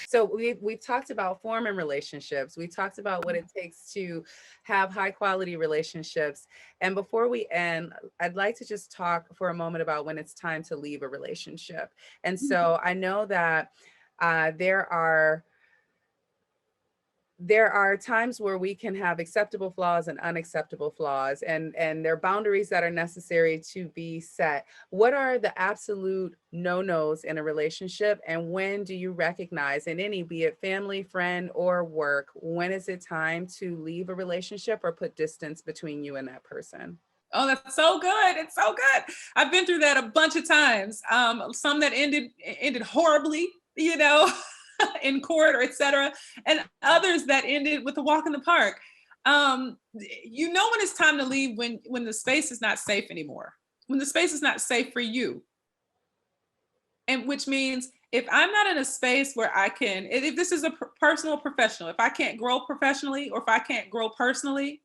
So we've talked about forming relationships. We talked about what it takes to have high quality relationships. And before we end, I'd like to just talk for a moment about when it's time to leave a relationship. And so I know that there are times where we can have acceptable flaws and unacceptable flaws, and there are boundaries that are necessary to be set. What are the absolute no-nos in a relationship, and when do you recognize in any, be it family, friend, or work, when is it time to leave a relationship or put distance between you and that person? Oh, that's so good. It's so good. I've been through that a bunch of times. Some that ended horribly, you know, in court or etc., and others that ended with a walk in the park. You know when it's time to leave, when the space is not safe anymore, when the space is not safe for you, and which means if I'm not in a space where I can, if this is a personal professional, if I can't grow professionally or if I can't grow personally,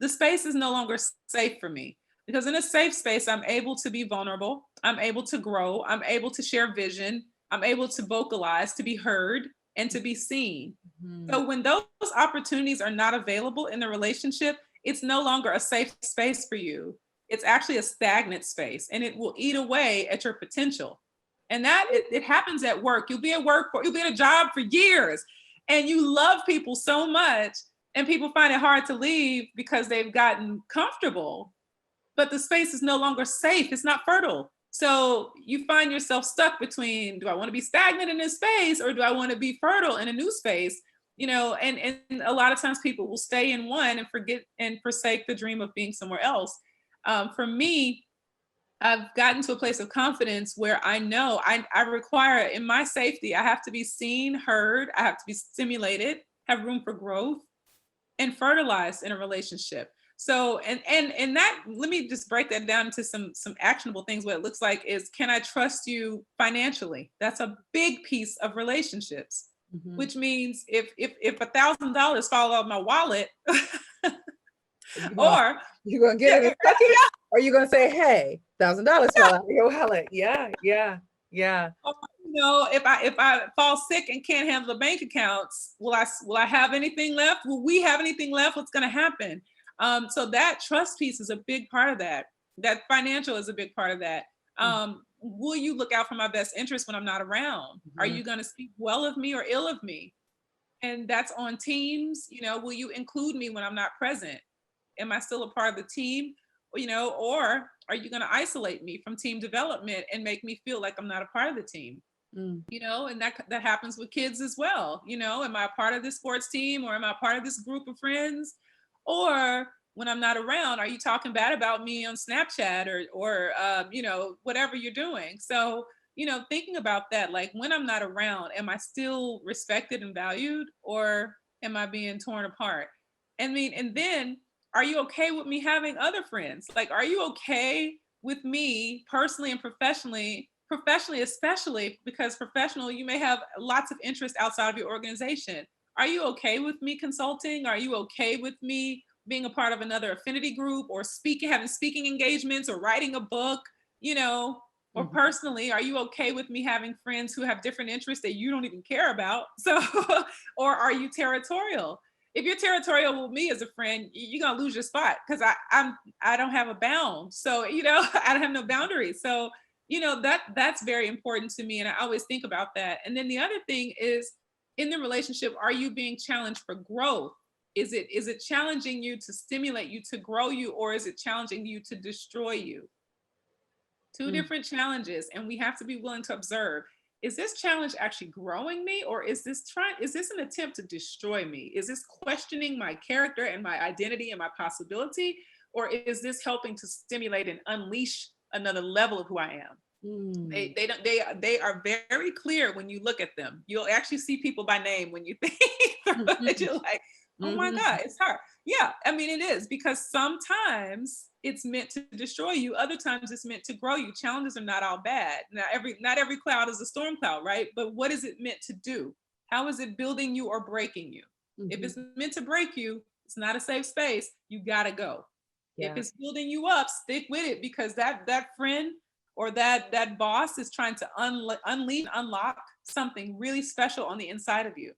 the space is no longer safe for me. Because in a safe space, I'm able to be vulnerable, I'm able to grow, I'm able to share vision, I'm able to vocalize, to be heard, and to be seen. Mm-hmm. So when those opportunities are not available in the relationship, it's no longer a safe space for you. It's actually a stagnant space, and it will eat away at your potential. And that it happens at work. You'll be at work you'll be at a job for years, and you love people so much, and people find it hard to leave because they've gotten comfortable, but the space is no longer safe. It's not fertile. So you find yourself stuck between, do I want to be stagnant in this space or do I want to be fertile in a new space? You know, and a lot of times people will stay in one and forget and forsake the dream of being somewhere else. For me, I've gotten to a place of confidence where I know I require, in my safety, I have to be seen, heard, I have to be stimulated, have room for growth, and fertilized in a relationship. So and that, let me just break that down to some actionable things. What it looks like is, can I trust you financially? That's a big piece of relationships. Mm-hmm. Which means if $1,000 fall out of my wallet, or you're gonna get it in a second, or you're gonna say, "Hey, $1,000 fell out of your wallet." Yeah, yeah, yeah. You know, if I fall sick and can't handle the bank accounts, will I have anything left? Will we have anything left? What's going to happen? So that trust piece is a big part of that. That financial is a big part of that. Will you look out for my best interest when I'm not around? Mm-hmm. Are you going to speak well of me or ill of me? And that's on teams. You know, will you include me when I'm not present? Am I still a part of the team? You know, or are you going to isolate me from team development and make me feel like I'm not a part of the team? You know, and that happens with kids as well. You know, am I a part of this sports team, or am I a part of this group of friends? Or when I'm not around, are you talking bad about me on Snapchat or you know, whatever you're doing? So, you know, thinking about that, like when I'm not around, am I still respected and valued, or am I being torn apart? I mean, and then are you okay with me having other friends? Like, are you okay with me personally and professionally especially, because professional, you may have lots of interest outside of your organization. Are you okay with me consulting? Are you okay with me being a part of another affinity group, or having speaking engagements, or writing a book, you know? Or personally, are you okay with me having friends who have different interests that you don't even care about? So, or are you territorial? If you're territorial with me as a friend, you're gonna lose your spot, because I don't have a bound. So, you know, I don't have no boundaries. So, you know, that's very important to me, and I always think about that. And then the other thing is, in the relationship, are you being challenged for growth? Is it challenging you to stimulate you, to grow you, or is it challenging you to destroy you? Two different challenges, and we have to be willing to observe, is this challenge actually growing me, or is this an attempt to destroy me? Is this questioning my character and my identity and my possibility, or is this helping to stimulate and unleash another level of who I am? They are very clear when you look at them. You'll actually see people by name when you think through it. You're like, oh my God, it's her. Yeah, I mean, it is, because sometimes it's meant to destroy you. Other times it's meant to grow you. Challenges are not all bad. Not every cloud is a storm cloud, right? But what is it meant to do? How is it building you or breaking you? If it's meant to break you, it's not a safe space. You gotta go. If Yeah. it's building you up, stick with it, because that friend or that boss is trying to unleash, unlock something really special on the inside of you.